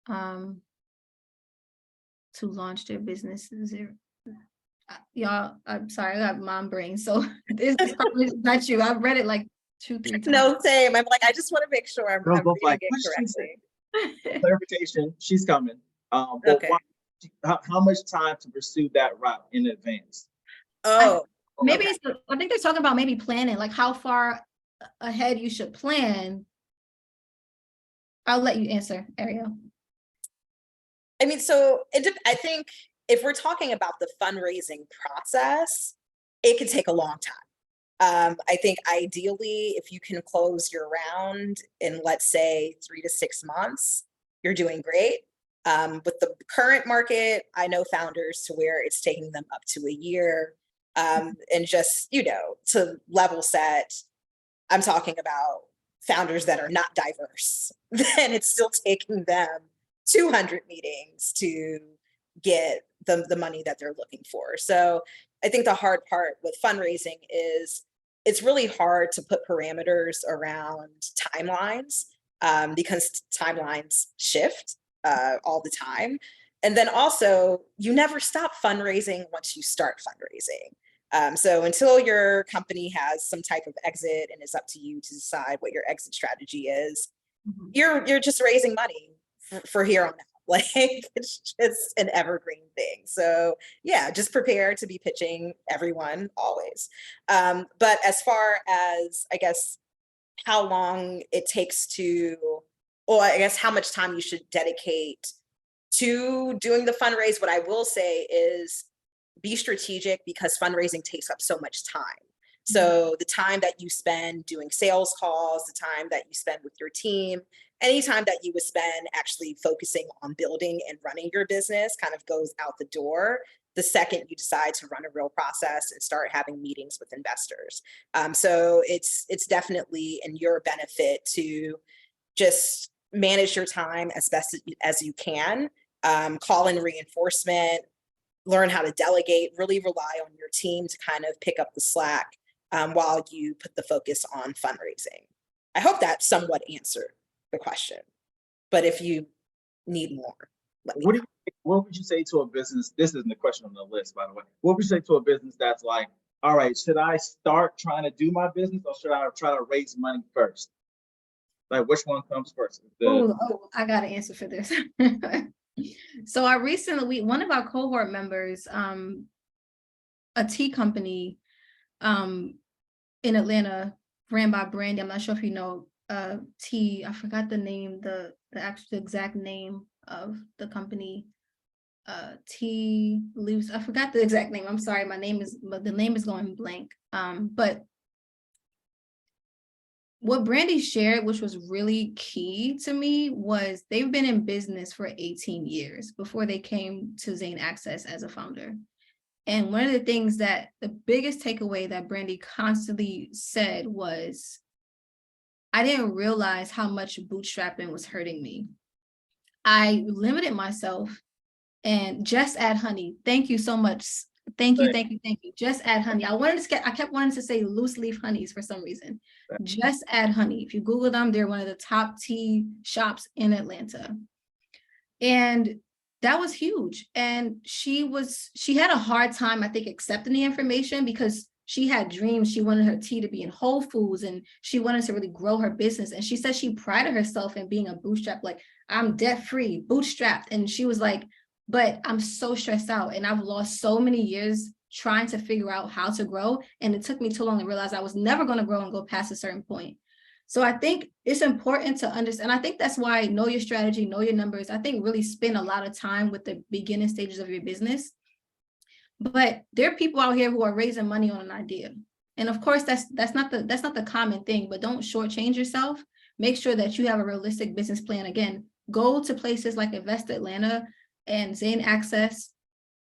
to launch their businesses. Y'all, I'm sorry, I got mom brain, so this is not you. I've read it like 2-3 times. No, same. I'm like, I just want to make sure I'm reading it correctly. Clarification, she's coming. But Okay. How much time to pursue that route in advance? Oh, maybe okay. I think they're talking about maybe planning, like how far ahead you should plan. I'll let you answer, Ariel. I mean, so I think if we're talking about the fundraising process, it could take a long time. I think ideally, if you can close your round in, let's say, 3 to 6 months, you're doing great. With the current market, I know founders to where it's taking them up to a year. And just, to level set, I'm talking about founders that are not diverse, then it's still taking them 200 meetings to get the money that they're looking for. So I think the hard part with fundraising is it's really hard to put parameters around timelines because timelines shift all the time. And then also, you never stop fundraising once you start fundraising. So until your company has some type of exit and it's up to you to decide what your exit strategy is, you're just raising money for here on out. Like it's just an evergreen thing. So yeah, just prepare to be pitching everyone always. But as far as, I guess, how long it takes to, or I guess how much time you should dedicate to doing the fundraise, what I will say is be strategic, because fundraising takes up so much time. So the time that you spend doing sales calls, the time that you spend with your team, any time that you would spend actually focusing on building and running your business kind of goes out the door the second you decide to run a real process and start having meetings with investors. So it's definitely in your benefit to just manage your time as best as you can, call in reinforcement, learn how to delegate, really rely on your team to kind of pick up the slack while you put the focus on fundraising. I hope that somewhat answered the question, but if you need more, let me know. What would you say to a business? This isn't the question on the list, by the way. What would you say to a business that's like, all right, should I start trying to do my business, or should I try to raise money first? Like, which one comes first? I got an answer for this. So I recently, one of our cohort members, a tea company in Atlanta ran by Brandy. I'm not sure if you know tea. I forgot the name, the exact name of the company. Tea Leaves. I forgot the exact name. I'm sorry, the name is going blank. But what Brandy shared, which was really key to me, was they've been in business for 18 years before they came to Zane Access as a founder. And one of the things that the biggest takeaway that Brandy constantly said was, I didn't realize how much bootstrapping was hurting me. I limited myself, and Just Add Honey. Thank you so much. Thank you. Just Add Honey. I kept wanting to say loose leaf honeys for some reason. Just Add Honey. If you Google them, they're one of the top tea shops in Atlanta. And that was huge. And she had a hard time, I think, accepting the information, because she had dreams. She wanted her tea to be in Whole Foods, and she wanted to really grow her business. And she said she prided herself in being a bootstrap, like, I'm debt free, bootstrapped. And she was like, but I'm so stressed out, and I've lost so many years trying to figure out how to grow. And it took me too long to realize I was never going to grow and go past a certain point. So I think it's important to understand. I think that's why know your strategy, know your numbers. I think really spend a lot of time with the beginning stages of your business. But there are people out here who are raising money on an idea. And of course, that's not the common thing, but don't shortchange yourself. Make sure that you have a realistic business plan. Again, go to places like Invest Atlanta and Zane Access,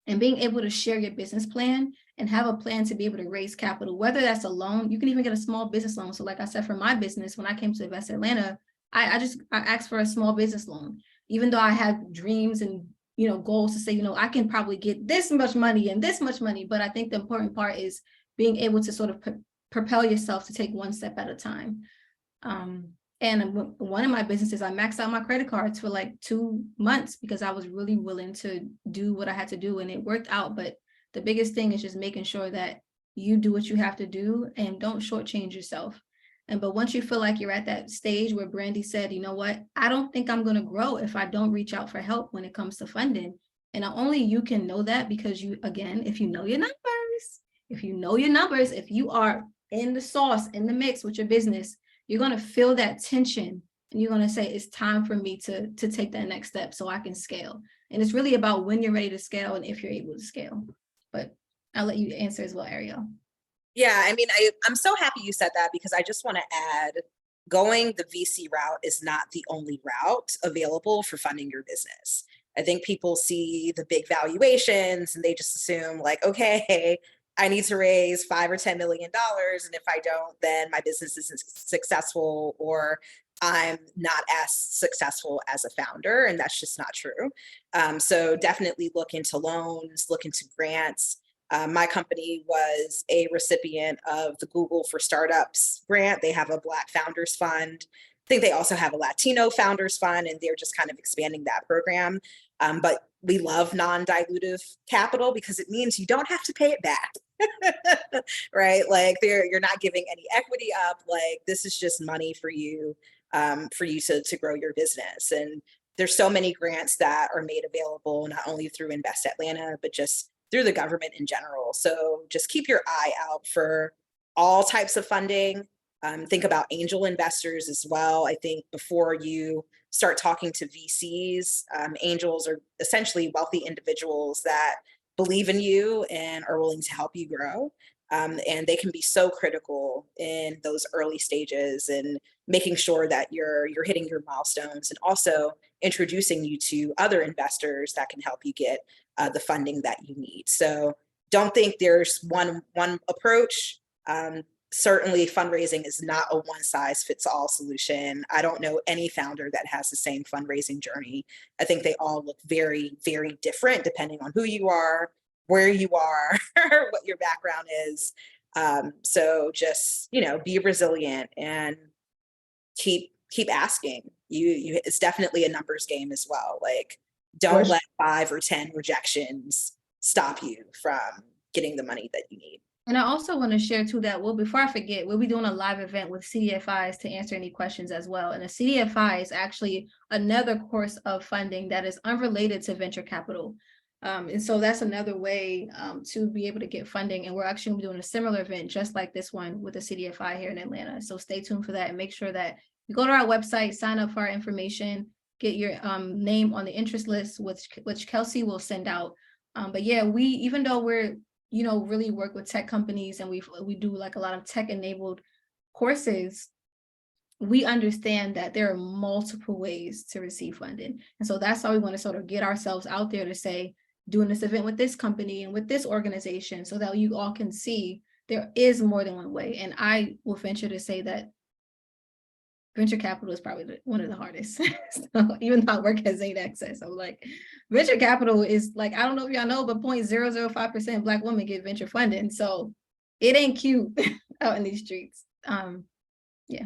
and being able to share your business plan and have a plan to be able to raise capital, whether that's a loan. You can even get a small business loan. So like I said, for my business, when I came to Invest Atlanta, I asked for a small business loan, even though I had dreams and goals to say, I can probably get this much money and this much money. But I think the important part is being able to sort of propel yourself to take one step at a time. And one of my businesses, I maxed out my credit cards for like 2 months because I was really willing to do what I had to do, and it worked out. But the biggest thing is just making sure that you do what you have to do and don't shortchange yourself. But once you feel like you're at that stage where Brandy said, you know what, I don't think I'm going to grow if I don't reach out for help when it comes to funding. And only you can know that, because if you know your numbers, if you are in the sauce, in the mix with your business, you're going to feel that tension, and you're going to say, it's time for me to take that next step so I can scale. And it's really about when you're ready to scale and if you're able to scale. But I'll let you answer as well, Ariel. Yeah, I mean, I'm so happy you said that, because I just want to add, going the VC route is not the only route available for funding your business. I think people see the big valuations and they just assume like, okay, I need to raise $5 or $10 million. And if I don't, then my business isn't successful, or I'm not as successful as a founder. And that's just not true. So definitely look into loans, look into grants. My company was a recipient of the Google for Startups grant. They have a Black Founders Fund. I think they also have a Latino Founders Fund, and they're just kind of expanding that program. But we love non-dilutive capital because it means you don't have to pay it back. Right? Like you're not giving any equity up. Like this is just money for you to grow your business. And there's so many grants that are made available, not only through Invest Atlanta, but just through the government in general. So just keep your eye out for all types of funding. Think about angel investors as well. I think before you start talking to VCs, angels are essentially wealthy individuals that believe in you and are willing to help you grow. And they can be so critical in those early stages and making sure that you're hitting your milestones, and also introducing you to other investors that can help you get the funding that you need. So don't think there's one approach. Certainly fundraising is not a one size fits all solution. I don't know any founder that has the same fundraising journey. I think they all look very, very different depending on who you are, where you are, what your background is. So just, be resilient and keep asking. It's definitely a numbers game as well. Like, don't let 5 or 10 rejections stop you from getting the money that you need. And I also want to share too that, well, before I forget, we'll be doing a live event with CDFIs to answer any questions as well. And a CDFI is actually another course of funding that is unrelated to venture capital. And so that's another way to be able to get funding. And we're actually doing a similar event just like this one with the CDFI here in Atlanta. So stay tuned for that and make sure that you go to our website, sign up for our information, get your name on the interest list, which Kelsey will send out. But yeah, even though we're really work with tech companies and we do like a lot of tech enabled courses, we understand that there are multiple ways to receive funding. And so that's how we want to sort of get ourselves out there to say, doing this event with this company and with this organization, so that you all can see there is more than one way. And I will venture to say that venture capital is probably one of the hardest. So even though I work at Zane Access, I'm like, venture capital is like, I don't know if y'all know, but 0.005% Black women get venture funding. So it ain't cute out in these streets. Yeah.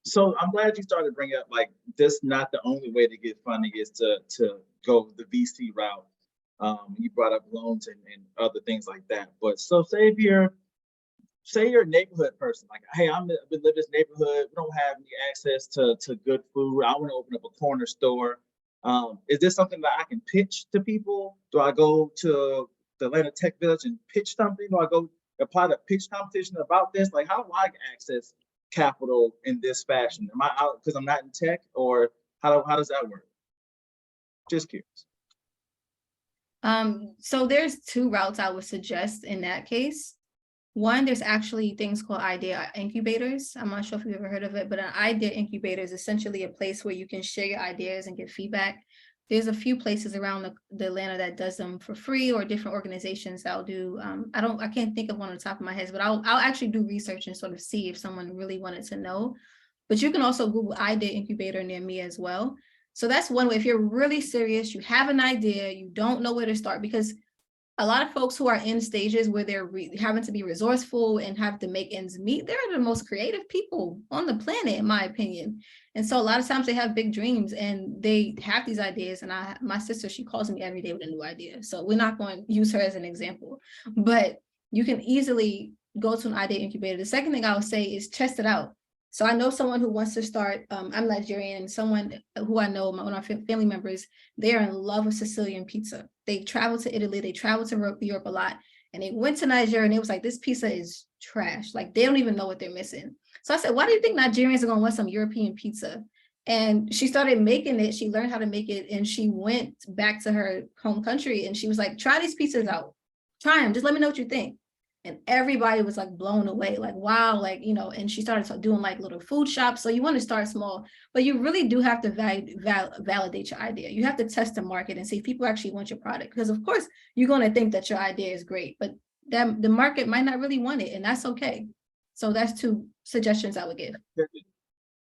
So I'm glad you started bringing up like this. Not the only way to get funding is to go the VC route. You brought up loans and other things like that. But so say you're a neighborhood person, like, hey, I've been living in this neighborhood. We don't have any access to good food. I want to open up a corner store. Is this something that I can pitch to people? Do I go to the Atlanta Tech Village and pitch something? Do I go apply to pitch competition about this? Like, how do I access capital in this fashion? Am I out because I'm not in tech, or how does that work? Just curious. So there's 2 routes I would suggest in that case. One, there's actually things called idea incubators. I'm not sure if you've ever heard of it, but an idea incubator is essentially a place where you can share your ideas and get feedback. There's a few places around the Atlanta that does them for free, or different organizations that'll do. I can't think of one on the top of my head, but I'll actually do research and sort of see if someone really wanted to know. But you can also Google idea incubator near me as well. So that's one way. If you're really serious, you have an idea, you don't know where to start, because a lot of folks who are in stages where they're having to be resourceful and have to make ends meet, they're the most creative people on the planet, in my opinion. And so a lot of times they have big dreams and they have these ideas. And my sister, she calls me every day with a new idea. So we're not going to use her as an example, but you can easily go to an idea incubator. The second thing I would say is test it out. So I know someone who wants to start, I'm Nigerian, someone who I know, one of my family members, they are in love with Sicilian pizza. They traveled to Italy, they traveled to Europe a lot, and they went to Nigeria and it was like, this pizza is trash. Like, they don't even know what they're missing. So I said, why do you think Nigerians are gonna want some European pizza? And she started making it, she learned how to make it, and she went back to her home country and she was like, try these pizzas out, try them, just let me know what you think. And everybody was like blown away, like, wow, like, and she started doing like little food shops. So you want to start small, but you really do have to validate your idea. You have to test the market and see if people actually want your product. Because of course, you're going to think that your idea is great, but the market might not really want it, and that's okay. So that's 2 suggestions I would give.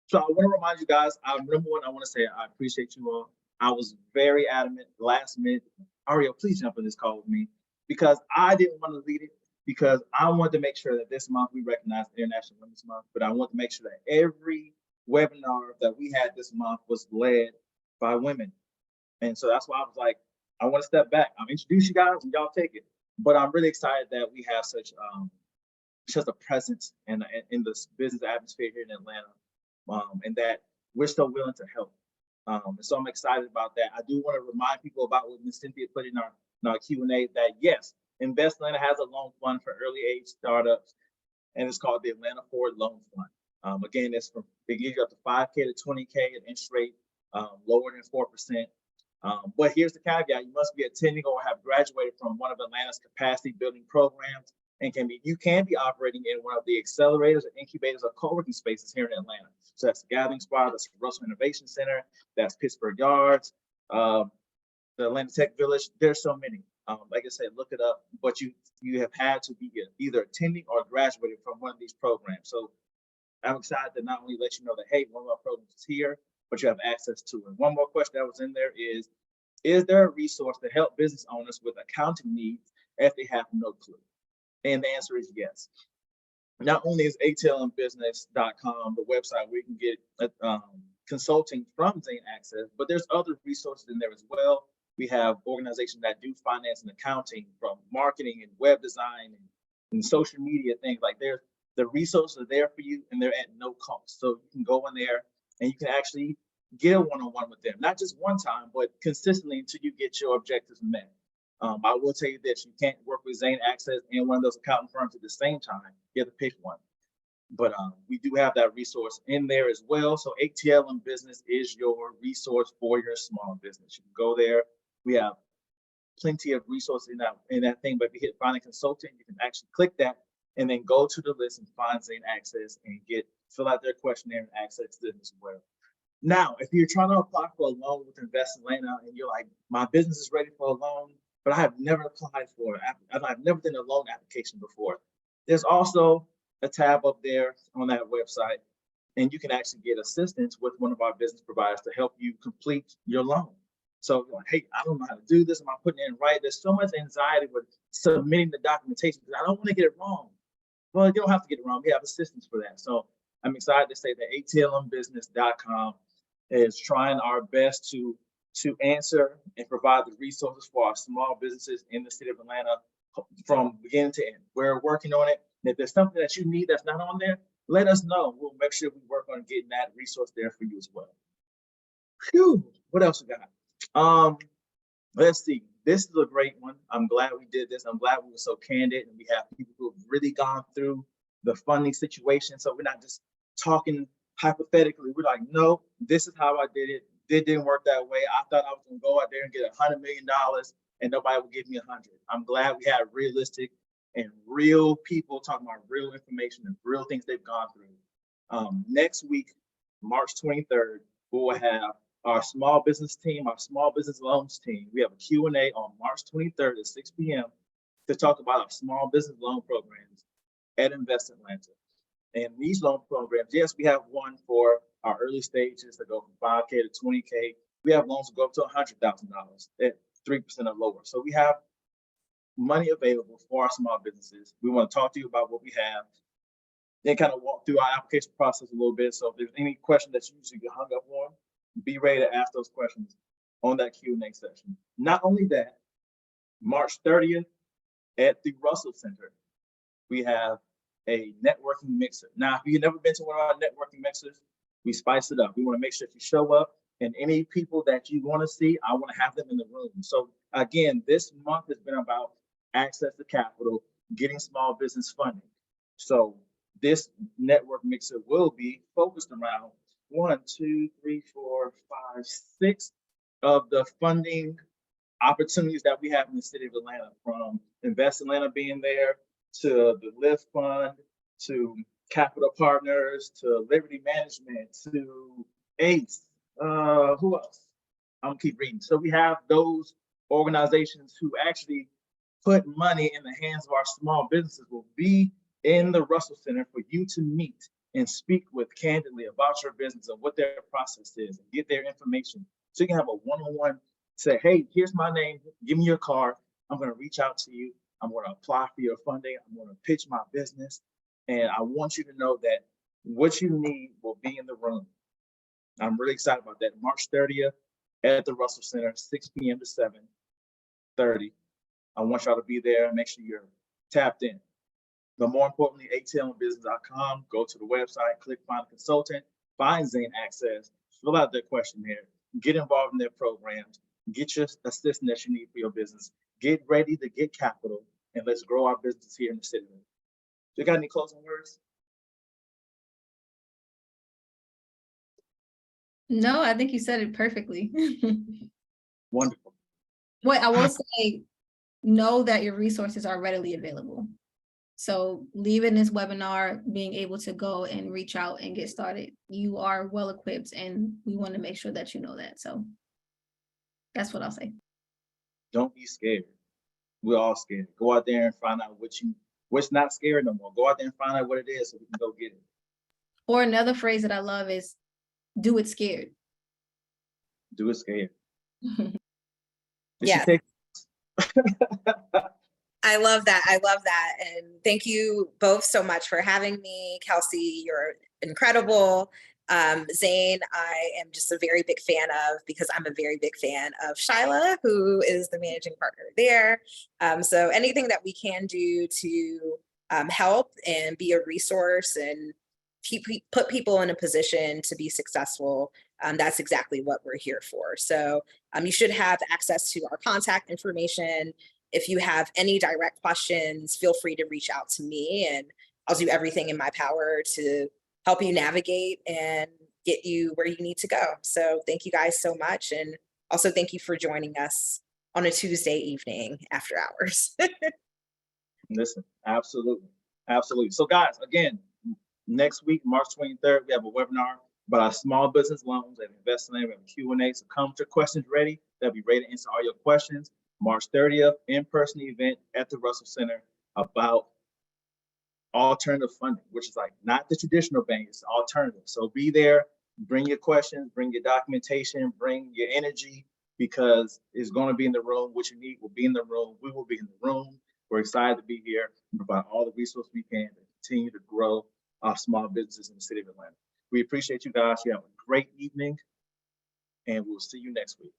So I want to remind you guys, number one, I want to say I appreciate you all. I was very adamant last minute. Ariel, please jump on this call with me, because I didn't want to lead it, because I wanted to make sure that this month we recognize International Women's Month, but I want to make sure that every webinar that we had this month was led by women. And so that's why I was like, I want to step back. I'll introduce you guys and y'all take it. But I'm really excited that we have such a presence in this business atmosphere here in Atlanta, and that we're so willing to help. And so I'm excited about that. I do want to remind people about what Ms. Cynthia put in our Q&A, that yes, Invest Atlanta has a loan fund for early age startups, and it's called the Atlanta Forward Loan Fund. Again, it gives you up to 5K to 20K at interest rate lower than 4%. But here's the caveat: you must be attending or have graduated from one of Atlanta's capacity building programs, and you can be operating in one of the accelerators or incubators or co-working spaces here in Atlanta. So that's the Gathering Spot, that's Russell Innovation Center, that's Pittsburgh Yards, the Atlanta Tech Village. There's so many. Like I said, look it up. But you have had to be either attending or graduated from one of these programs. So I'm excited to not only let you know that, hey, one of our programs is here, but you have access to it. One more question that was in there is there a resource to help business owners with accounting needs if they have no clue? And the answer is yes. Not only is atlmbusiness.com the website where you can get consulting from Zane Access, but there's other resources in there as well. We have organizations that do finance and accounting, from marketing and web design and social media things. Like, the resources are there for you, and they're at no cost. So you can go in there and you can actually get a one-on-one with them, not just one time, but consistently until you get your objectives met. I will tell you this: you can't work with Zane Access and one of those accounting firms at the same time. You have to pick one. But we do have that resource in there as well. So ATLM Business is your resource for your small business. You can go there. We have plenty of resources in that thing. But if you hit Find a Consultant, you can actually click that and then go to the list and find Zane Access and fill out their questionnaire and access them as well. Now, if you're trying to apply for a loan with Invest Atlanta and you're like, my business is ready for a loan, but I have never applied for it, I've never done a loan application before, there's also a tab up there on that website, and you can actually get assistance with one of our business providers to help you complete your loan. So you're like, hey, I don't know how to do this. Am I putting it in right? There's so much anxiety with submitting the documentation because I don't want to get it wrong. Well, you don't have to get it wrong. We have assistance for that. So I'm excited to say that atlmbusiness.com is trying our best to answer and provide the resources for our small businesses in the city of Atlanta from beginning to end. We're working on it. And if there's something that you need that's not on there, let us know. We'll make sure we work on getting that resource there for you as well. Phew, what else we got? Let's see. This is a great one. I'm glad we did this. I'm glad we were so candid, and we have people who have really gone through the funding situation. So we're not just talking hypothetically. We're like, no, this is how I did it. It didn't work that way. I thought I was going to go out there and get $100 million and nobody would give me 100. I'm glad we had realistic and real people talking about real information and real things they've gone through. Next week, March 23rd, we will have our small business team, our small business loans team. We have a Q&A on March 23rd at 6 p.m. to talk about our small business loan programs at Invest Atlanta. And these loan programs, yes, we have one for our early stages that go from 5K to 20K. We have loans that go up to $100,000 at 3% or lower. So we have money available for our small businesses. We want to talk to you about what we have, then kind of walk through our application process a little bit. So if there's any question that you usually get hung up on, be ready to ask those questions on that Q&A session. Not only that, March 30th at the Russell Center, we have a networking mixer. Now, if you've never been to one of our networking mixers, we spice it up. We want to make sure that you show up, and any people that you want to see, I want to have them in the room. So again, this month has been about access to capital, getting small business funding. So this network mixer will be focused around 6 of the funding opportunities that we have in the city of Atlanta, from Invest Atlanta being there, to the Lift Fund, to Capital Partners, to Liberty Management, to ACE. Who else? I'm gonna keep reading. So we have those organizations who actually put money in the hands of our small businesses will be in the Russell Center for you to meet and speak with candidly about your business and what their process is, and get their information. So you can have a one-on-one, say, hey, here's my name, give me your card. I'm gonna reach out to you. I'm gonna apply for your funding. I'm gonna pitch my business. And I want you to know that what you need will be in the room. I'm really excited about that. March 30th at the Russell Center, 6 p.m. to 7:30. I want y'all to be there and make sure you're tapped in. But more importantly, atlmbusiness.com, go to the website, click Find a Consultant, find Zane Access, fill out their questionnaire, get involved in their programs, get your assistance that you need for your business, get ready to get capital, and let's grow our business here in the city. You got any closing words? No, I think you said it perfectly. Wonderful. What I will say, know that your resources are readily available. So leaving this webinar, being able to go and reach out and get started, you are well equipped, and we want to make sure that you know that. So that's what I'll say. Don't be scared. We're all scared. Go out there and find out what's not scary no more. Go out there and find out what it is so we can go get it. Or another phrase that I love is do it scared. Do it scared. Yeah. I love that. I love that. And thank you both so much for having me. Kelsey, you're incredible. Zane, I am just a very big fan of, because I'm a very big fan of Shyla, who is the managing partner there. So anything that we can do to help and be a resource and put people in a position to be successful, that's exactly what we're here for. So you should have access to our contact information. If you have any direct questions, feel free to reach out to me, and I'll do everything in my power to help you navigate and get you where you need to go. So thank you guys so much. And also thank you for joining us on a Tuesday evening after hours. Listen, absolutely. Absolutely. So guys, again, next week, March 23rd, we have a webinar about our small business loans and investment. We have a Q&A. So come with your questions ready. They'll be ready to answer all your questions. March 30th, in-person event at the Russell Center about alternative funding, which is like not the traditional bank, it's alternative. So be there, bring your questions, bring your documentation, bring your energy, because it's going to be in the room. What you need will be in the room. We will be in the room. We're excited to be here and provide all the resources we can to continue to grow our small businesses in the city of Atlanta. We appreciate you guys. You have a great evening, and we'll see you next week.